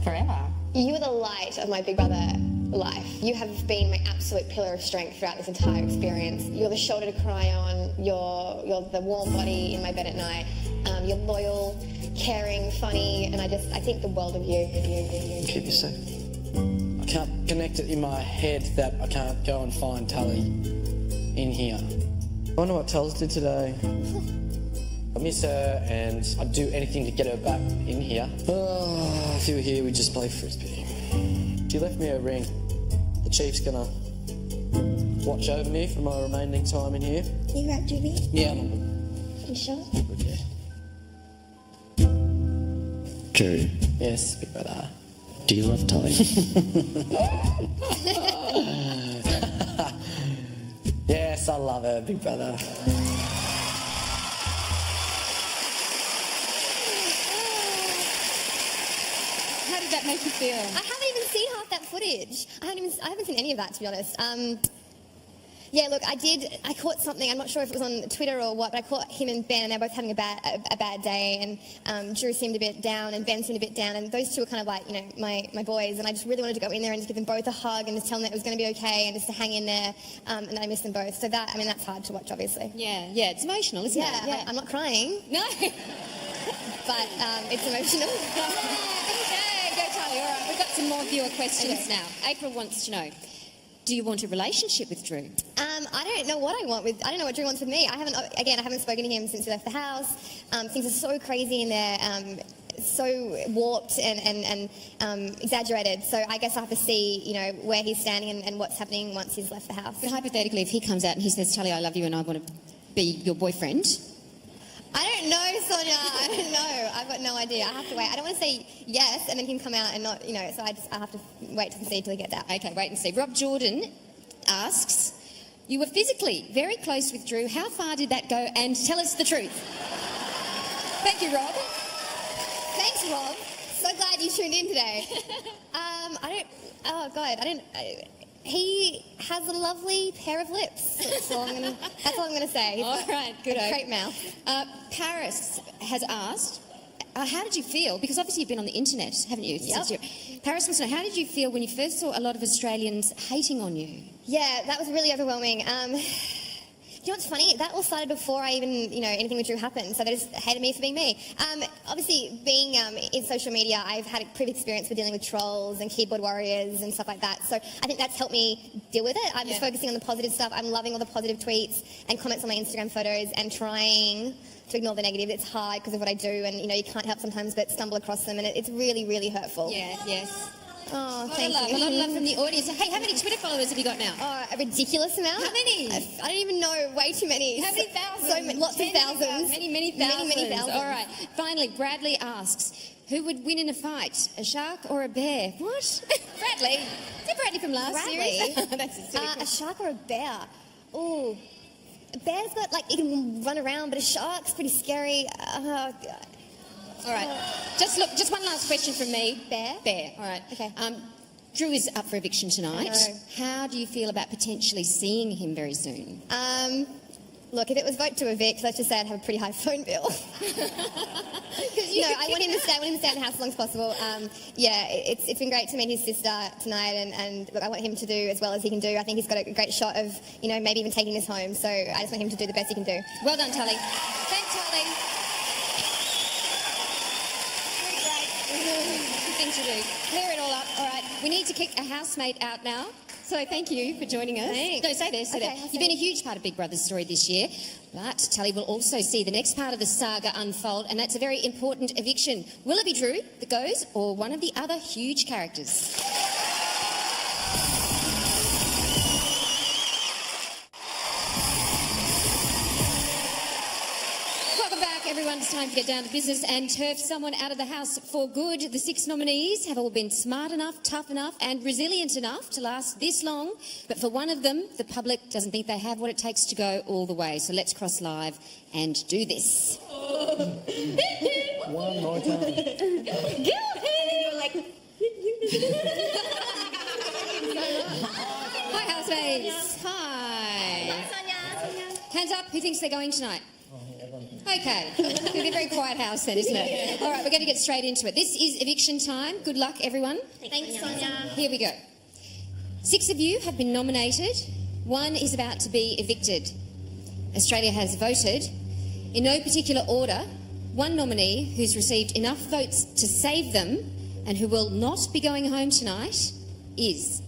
forever. You are the light of my Big Brother life. You have been my absolute pillar of strength throughout this entire experience. You're the shoulder to cry on. You're the warm body in my bed at night. You're loyal, caring, funny, and I think the world of you. Keep you safe. I can't connect it in my head that I can't go and find Tully in here. I wonder what Tully did today. I miss her and I'd do anything to get her back in here. Oh, if you were here, we'd just play frisbee. She left me a ring. The chief's gonna watch over me for my remaining time in here. You right, Julie? Yeah, I'm all good. You sure? Good, yeah. Drew. Yes, Big Brother. Do you love Tully? Yes, I love her, big brother. How did that make you feel? I haven't even seen half that footage. I haven't seen any of that, to be honest. Yeah, look, I caught something. I'm not sure if it was on Twitter or what, but I caught him and Ben, and they're both having a bad day. And Drew seemed a bit down, and Ben seemed a bit down. And those two were kind of like, you know, my boys. And I just really wanted to go in there and just give them both a hug and just tell them that it was going to be okay and just to hang in there. And I miss them both. So that, I mean, that's hard to watch, obviously. Yeah, it's emotional, isn't it? Yeah, I'm not crying. No. But it's emotional. Okay, go Charlie. All right, we've got some more viewer questions now. April wants to know, do you want a relationship with Drew? I don't know what I don't know what Drew wants with me. I haven't spoken to him since we left the house. Things are so crazy in there, so warped and exaggerated. So I guess I have to see, you know, where he's standing and what's happening once he's left the house. But hypothetically, if he comes out and he says, Charlie, I love you and I want to be your boyfriend. I don't know, Sonia. I don't know. I've got no idea. I have to wait. I don't want to say yes and then him come out and not, you know, so I have to wait to see till he gets out. Okay, wait and see. Rob Jordan asks, you were physically very close with Drew. How far did that go? And tell us the truth. Thank you, Rob. Thanks, Rob. So glad you tuned in today. He has a lovely pair of lips. That's all I'm going to say. All right, good. A great mouth. Paris has asked, how did you feel? Because obviously you've been on the internet, haven't you? Yep. Paris wants to know, how did you feel when you first saw a lot of Australians hating on you? Yeah, that was really overwhelming. You know what's funny? That all started before I even, you know, anything with Drew happened. So they just hated me for being me. Obviously, being in social media, I've had a previous experience with dealing with trolls and keyboard warriors and stuff like that. So I think that's helped me deal with it. I'm just focusing on the positive stuff. I'm loving all the positive tweets and comments on my Instagram photos and trying to ignore the negative. It's hard because of what I do, and you know, you can't help sometimes but stumble across them, and it's really, really hurtful. Yes. Oh, thank you. A lot of love from the audience. Hey, how many Twitter followers have you got now? Oh, a ridiculous amount. How many? I don't even know. Way too many. How many thousands? Lots of thousands. Many thousands. Many thousands. All right. Finally, Bradley asks, who would win in a fight, a shark or a bear? What? Bradley? Is that Bradley from last series? That's a silly question. A shark or a bear? Ooh. A bear's got, like, it can run around, but a shark's pretty scary. All right. Just one last question from me. Bear? Bear. All right. Okay. Drew is up for eviction tonight. I know. How do you feel about potentially seeing him very soon? Look, if it was vote to evict, let's just say I'd have a pretty high phone bill. I want him to stay. I want him to stay in the house as long as possible. It's been great to meet his sister tonight, and look, I want him to do as well as he can do. I think he's got a great shot of, you know, maybe even taking this home. So I just want him to do the best he can do. Well done, Tully. Thanks, Tully. Good thing to do. Clear it all up. All right. We need to kick a housemate out now. So thank you for joining us. Thanks. No, stay there, stay there. You've been a huge part of Big Brother's story this year, but Tully will also see the next part of the saga unfold, and that's a very important eviction. Will it be Drew that goes, or one of the other huge characters? Welcome back, everyone. It's time to get down to business and turf someone out of the house for good. The 6 nominees have all been smart enough, tough enough and resilient enough to last this long. But for one of them, the public doesn't think they have what it takes to go all the way. So let's cross live and do this. One more time. Hi, housemates. Hi. Hands up, who thinks they're going tonight? Okay, it'll be a very quiet house then, isn't it? All right, we're going to get straight into it. This is eviction time. Good luck, everyone. Thanks, Sonia. Here we go. 6 of you have been nominated. 1 is about to be evicted. Australia has voted. In no particular order, 1 nominee who's received enough votes to save them and who will not be going home tonight is...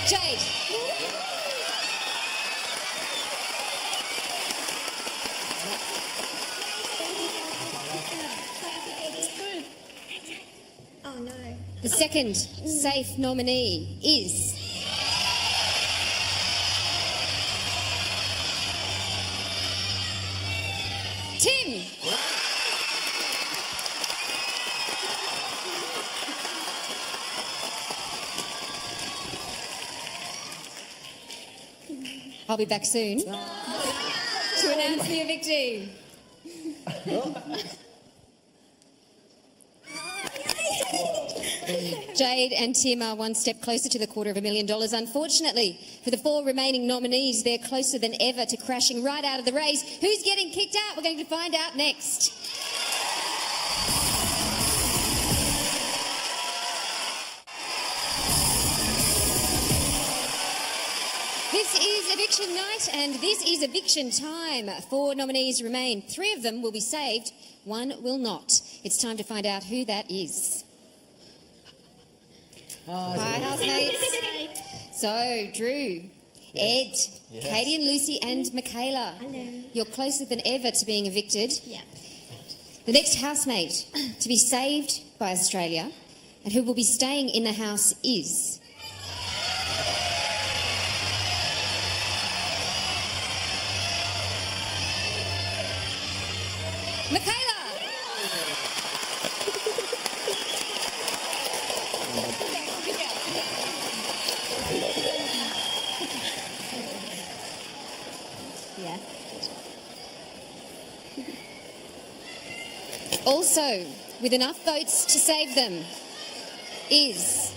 Jade. Oh no. The second safe nominee is... Tim. I'll be back soon to announce the evictee. Jade and Tim are one step closer to the $250,000. Unfortunately, for the 4 remaining nominees, they're closer than ever to crashing right out of the race. Who's getting kicked out? We're going to find out next. This is eviction night and this is eviction time. 4 nominees remain. 3 of them will be saved, 1 will not. It's time to find out who that is. Hi, housemates. So, Drew, Ed, Katie and Lucy and Michaela. Hello. You're closer than ever to being evicted. Yeah. The next housemate to be saved by Australia and who will be staying in the house is... Michaela! Yeah. Also, with enough votes to save them, is...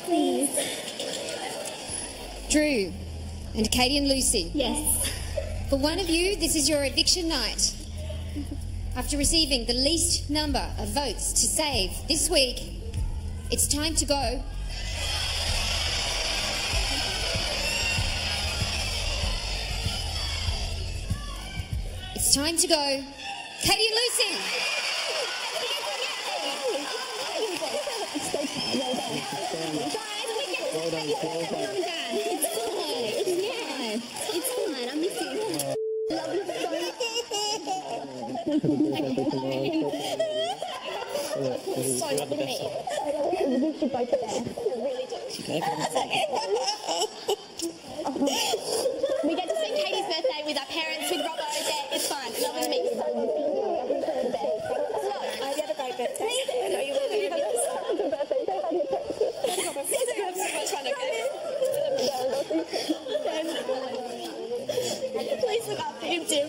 Please. Drew and Katie and Lucy. Yes. For one of you, this is your eviction night. After receiving the least number of votes to save this week, it's time to go. It's time to go. Katie and Lucy. Well done. It's fine. I miss you. Love you so much. So lovely to meet you. We should both be there. I really do. We get to sing Katie's birthday with our parents, with Robbo. It's fine. Lovely to meet you. I hope you have a great birthday. I know you will. Happy birthday. Have so much fun, okay? Please look up for him, Tim.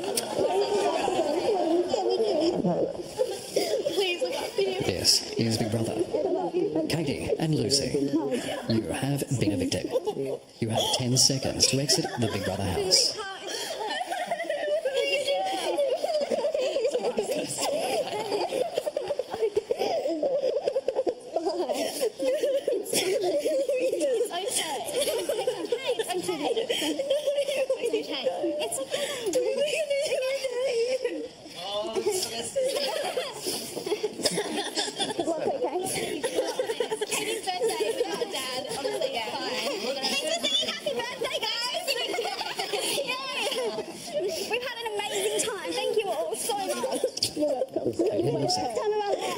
Please look up for him. This is Big Brother. Katie and Lucy, you have been evicted. You have 10 seconds to exit the Big Brother house.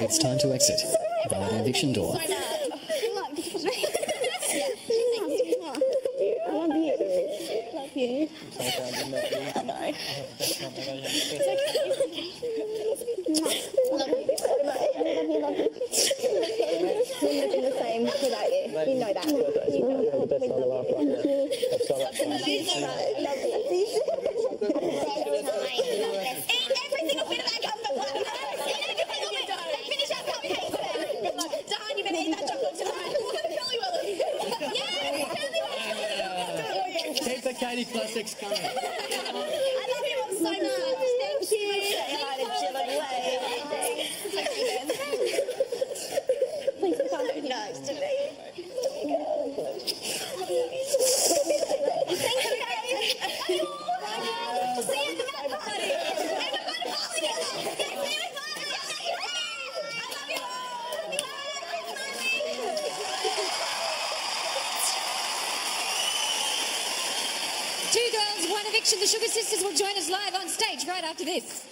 It's time to exit via the eviction door. Keep the Katie classics coming. I love you all so much. Thank you. Say hi to Jill and Wade. Please come so nice to me. Thank you, guys. See you at the mat party. And I'm going to follow you. See you at the mat party. I love you all. Brothers will join us live on stage right after this.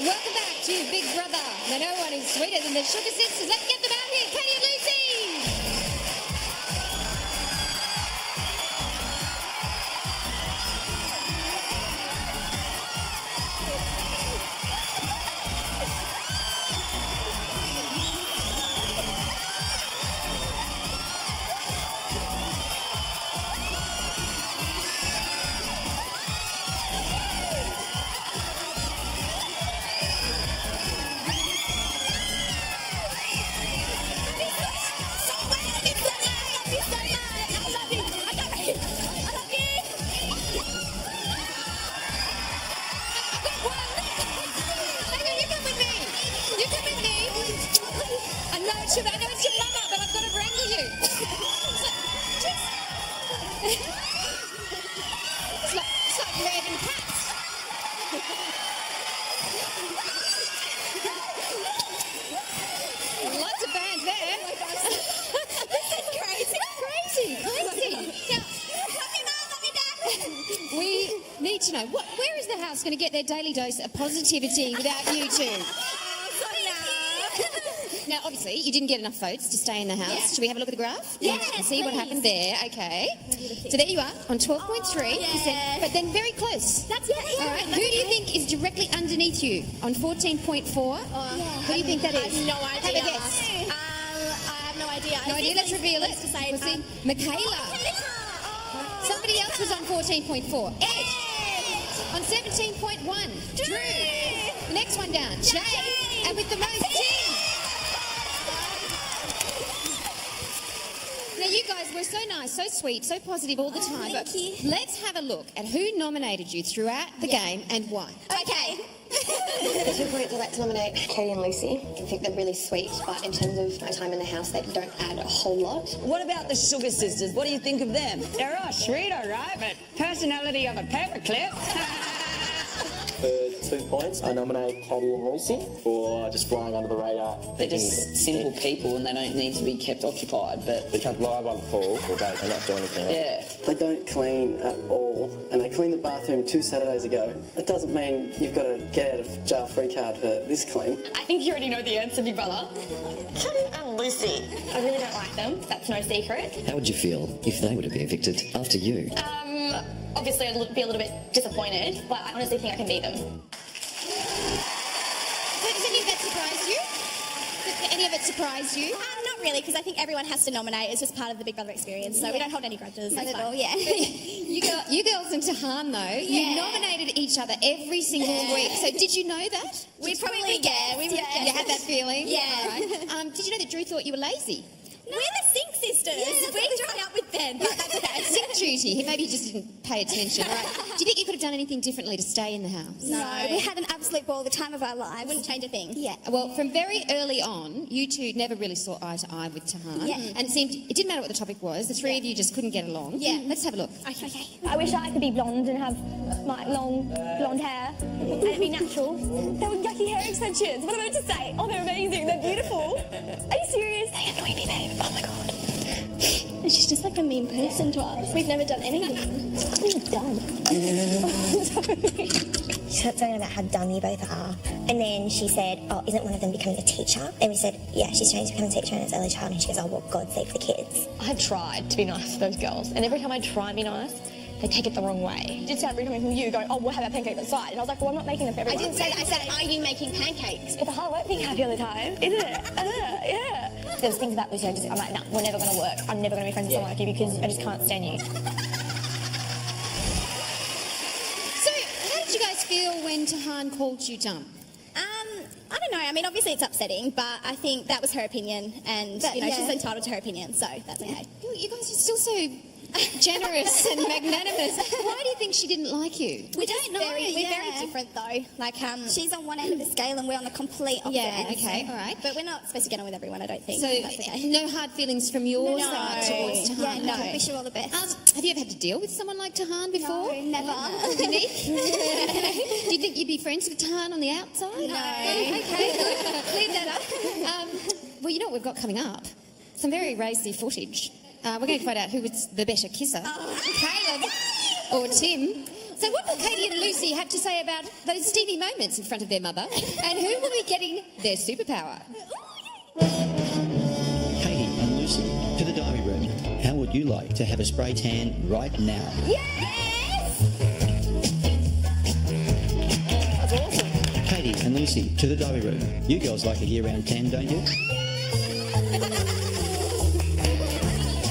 Welcome back to Big Brother. Now, no one is sweeter than the Sugar Sisters. Let's get them out here. Katie and Lucy. I know it's your mama, but I've got to wrangle you. It's like raven cats. Lots of bands there. This is crazy. Crazy. Now, we need to know, where is the house going to get their daily dose of positivity without you two? Now, obviously, you didn't get enough votes to stay in the house. Yeah. Should we have a look at the graph? Yes, And see what happened there. Okay. So there you are on 12.3%, but then very close. That's All right. Who do you think is directly underneath you on 14.4? Who do you think that is? I have no idea. Have a guess. I have no idea. No idea. Let's reveal it. Let's just say We'll see. Michaela. Somebody else was on 14.4. Ed. On 17.1. Drew. The next one down. Jay. And with the most Tim. Now, you guys were so nice, so sweet, so positive all the time. Thank you. Let's have a look at who nominated you throughout the game and why. Okay. At 2 points, I'd like to nominate Katie and Lucy. I think they're really sweet, but in terms of my time in the house, they don't add a whole lot. What about the Sugar Sisters? What do you think of them? They're all sweet, all right, but personality of a paperclip. For 2 points, I nominate Katie and Lucy for just flying under the radar. They're just simple people and they don't need to be kept occupied, but... They can't lie by the pool or they not do anything else. Yeah. They don't clean at all, and they cleaned the bathroom 2 Saturdays ago. It doesn't mean you've got to get out of jail free card for this clean. I think you already know the answer, Big Brother. Katie and Lucy. I really don't like them. That's no secret. How would you feel if they were to be evicted after you? Obviously, I'd be a little bit disappointed, but I honestly think I can beat them. So does any of that surprise you? Did any of it surprise you? Not really, because I think everyone has to nominate. It's just part of the Big Brother experience, so we don't hold any grudges. Not It's at all, fine. yeah. you girls and Tahan, though, you nominated each other every single week. So did you know that? We probably guessed. You had that feeling? Yeah. All right. Did you know that Drew thought you were lazy? We're the Sink Sisters. Yeah, we joined up with Ben. But that's okay. Sink duty. Maybe he just didn't pay attention. All right. Do you think you could have done anything differently to stay in the house? No, we had an absolute ball the time of our lives. Wouldn't change a thing. Yeah. Well, from very early on, you two never really saw eye to eye with Tahan. Yeah. And it didn't matter what the topic was. The three of you just couldn't get along. Yeah. Let's have a look. Okay. I wish I could be blonde and have like long blonde hair and it'd be natural. They were yucky hair extensions. What am I meant to say? Oh, they're amazing. They're beautiful. Are you serious? They annoy me, babe. Oh my god. She's just like a mean person to us. We've never done anything. What have we done? She said something about how dumb you both are. And then she said, oh, isn't one of them becoming a teacher? And we said, yeah, she's trying to become a teacher in its early child. And she goes, oh, well, God's sake for the kids. I've tried to be nice to those girls, and every time I try and be nice, they take it the wrong way. It did sound rude coming from you going, oh, we'll have our pancakes outside. And I was like, well, I'm not making them for everyone. I didn't say that. I said, are you making pancakes? It's a hard work being happy all the time, isn't it? Yeah. There's things about Lucy, I'm like, no, we're never going to work. I'm never going to be friends with someone like you because I just can't stand you. So, how did you guys feel when Tahan called you dumb? I don't know. I mean, obviously it's upsetting, but I think that was her opinion, and she's entitled to her opinion, so that's okay. You guys are still so generous and magnanimous. Why do you think she didn't like you? We don't know. We're very different though. Like, she's on one end of the scale and we're on the complete opposite end. Okay, all right. But we're not supposed to get on with everyone, I don't think. So, that's okay. no hard feelings from your No. side towards Tahan? Yeah, no. Wish her all the best. Have you ever had to deal with someone like Tahan before? No, never. Unique? Do you think you'd be friends with Tahan on the outside? No. Okay, clear that up. Well, you know what we've got coming up? Some very racy footage. We're going to find out who was the better kisser, Caleb or Tim. So what will Katie and Lucy have to say about those steamy moments in front of their mother? And who will be getting their superpower? Katie and Lucy, to the diary room. How would you like to have a spray tan right now? That's awesome. Katie and Lucy, to the diary room. You girls like a year-round tan, don't you?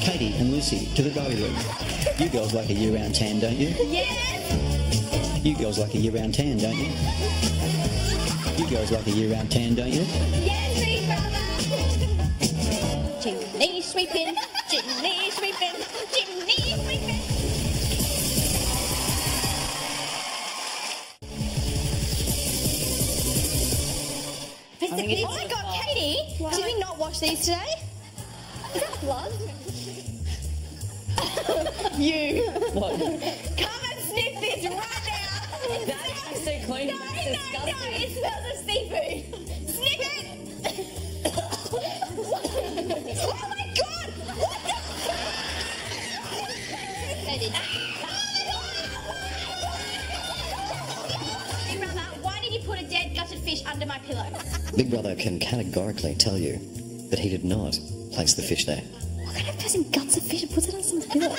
Katie and Lucy, to the diary room. You girls like a year-round tan, don't you? Yes! You girls like a year-round tan, don't you? You girls like a year-round tan, don't you? Yes, big brother! Chimney sweeping, chimney sweeping, chimney sweeping. Oh my god, Katie! Did we not wash these today? Is that blood? You. What? Come and sniff this right now! That is so clean. No, It's disgusting. no, it smells of seafood! Sniff it! Oh my god! What the Big brother, why did you put a dead gutted fish under my pillow? Big Brother can categorically tell you that he did not place the fish there. What kind of person guts a fish and puts it on someone's pillow?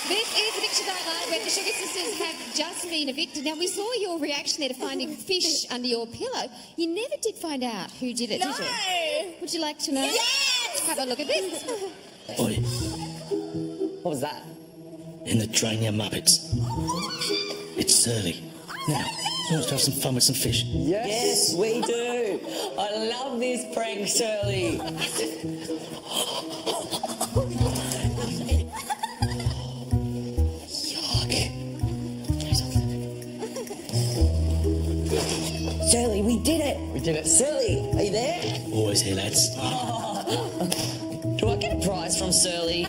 This is Eviction Nightline, where the Sugar Sisters have just been evicted. Now, we saw your reaction there to finding fish under your pillow. You never did find out who did it, did you? Would you like to know? Yes! Have a look at this. Oi, What was that? in the drain, you muppets. It's early. Now, who wants to have some fun with some fish? Yes, we do. I love this prank, Shirley. Shirley, we did it. We did it. Shirley, are you there? Always here, lads. Do I get a prize from Shirley?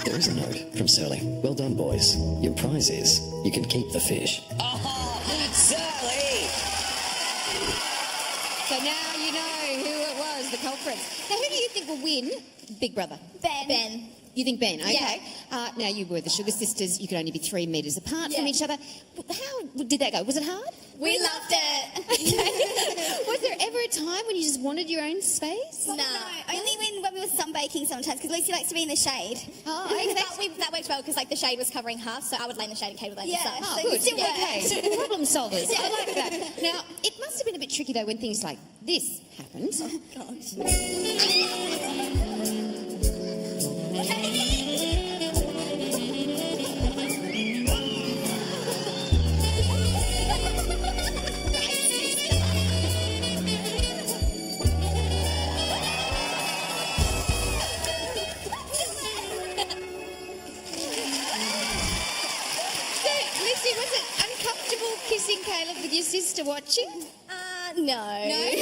There is a note from Surly. Well done, boys. Your prize is you can keep the fish. Oh, Shirley! So now you know who it was, the culprits. Now, who do you think will win Big Brother? Ben. You think Ben? Okay. Now, you were the Sugar Sisters. You could only be 3 metres apart from each other. How did that go? Was it hard? We loved it. Okay. Was there ever a time when you just wanted your own space? No, only when we were sunbaking sometimes, because Lucy likes to be in the shade. Oh, okay. That worked well, because like the shade was covering half, so I would lay in the shade and Kate would lay in the sun. Oh, So good. it still worked. Okay. Problem solvers. I like that. Now, it must have been a bit tricky, though, when things like this happened. Lucy, was it uncomfortable kissing Caleb with your sister watching? No. No?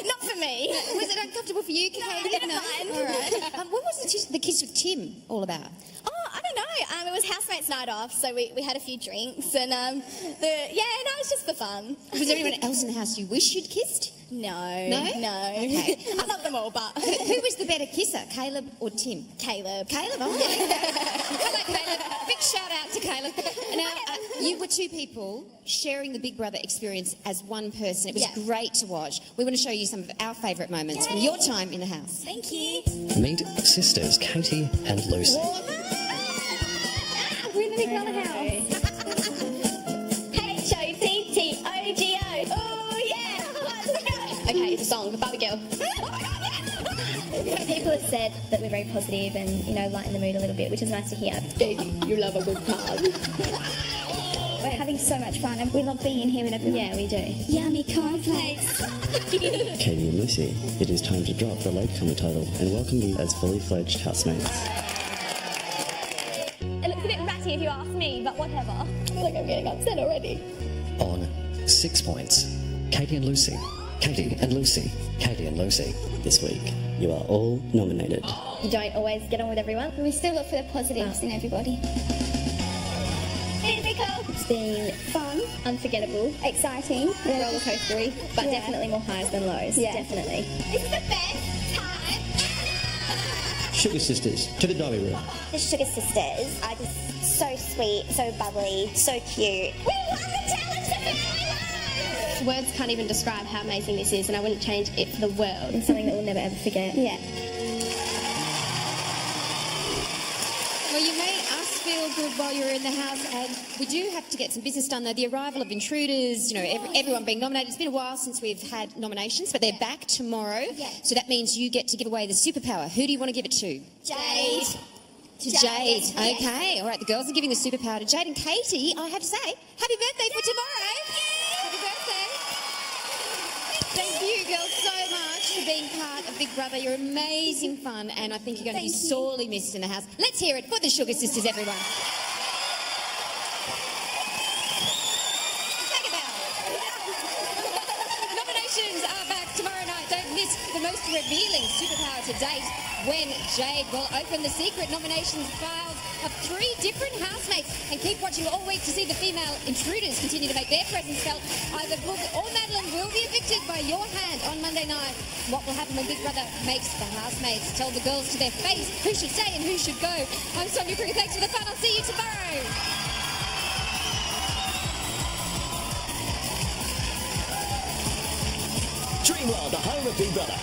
Not for me. Was it uncomfortable for you, Caleb? No. All right. What was the kiss with Tim all about? Oh, I don't know. It was housemates' night off, so we had a few drinks, and it was just for fun. Was there anyone else in the house you wish you'd kissed? No. No? Okay. I love them all, but Who was the better kisser, Caleb or Tim? Caleb. Caleb. Oh, hello, Caleb. Big shout out to Caleb. Now, you were 2 people sharing the Big Brother experience as one person. It was great to watch. We want to show you some of our favourite moments from your time in the house. Thank you. Meet sisters Katie and Lucy. We're in the Big Brother house. H-O-T-T-O-G-O. Oh, yeah. Okay, it's a song. Barbie Girl. People have said that we're very positive and, lighten the mood a little bit, which is nice to hear. You love a good pub. We're having so much fun and we love being here and everyone. Yeah, we do. Yummy cornflakes. Katie and Lucy, it is time to drop the latecomer title and welcome you as fully fledged housemates. It looks a bit ratty if you ask me, but whatever. I feel like I'm getting upset already. On 6 points, Katie and Lucy. Katie and Lucy. Katie and Lucy. This week, you are all nominated. You don't always get on with everyone. We still look for the positives in everybody. It's been fun, unforgettable, exciting, roller coastery, but definitely more highs than lows. Yeah. Definitely. This is the best time. Sugar Sisters, to the diary room. The Sugar Sisters are just so sweet, so bubbly, so cute. We won the challenge of our lives! Words can't even describe how amazing this is, and I wouldn't change it for the world. It's something that we'll never ever forget. Yeah. Well, you made us feel good while you were in the house, and we do have to get some business done, though. The arrival of intruders, you know, everyone being nominated. It's been a while since we've had nominations, but they're back tomorrow. Yeah. So that means you get to give away the superpower. Who do you want to give it to? Jade. To Jade. Okay. All right, the girls are giving the superpower to Jade. And Katie, I have to say, happy birthday for tomorrow. Happy birthday. Thank you, girls, so much for being part of Big Brother. You're amazing fun, and I think you're going to be sorely missed in the house. Let's hear it for the Sugar Sisters, everyone. Take a bow. The nominations are back tomorrow night. Don't miss the most revealing superpower to date when Jade will open the secret nominations files of 3 different housemates. And keep watching all week to see the female intruders continue to make their presence felt. Either Brooke or Madeline will be evicted by your hand on Monday night. What will happen when Big Brother makes the housemates tell the girls to their face who should stay and who should go? I'm Sonia Prue. Thanks for the fun. I'll see you tomorrow. Dreamworld, the home of Big Brother.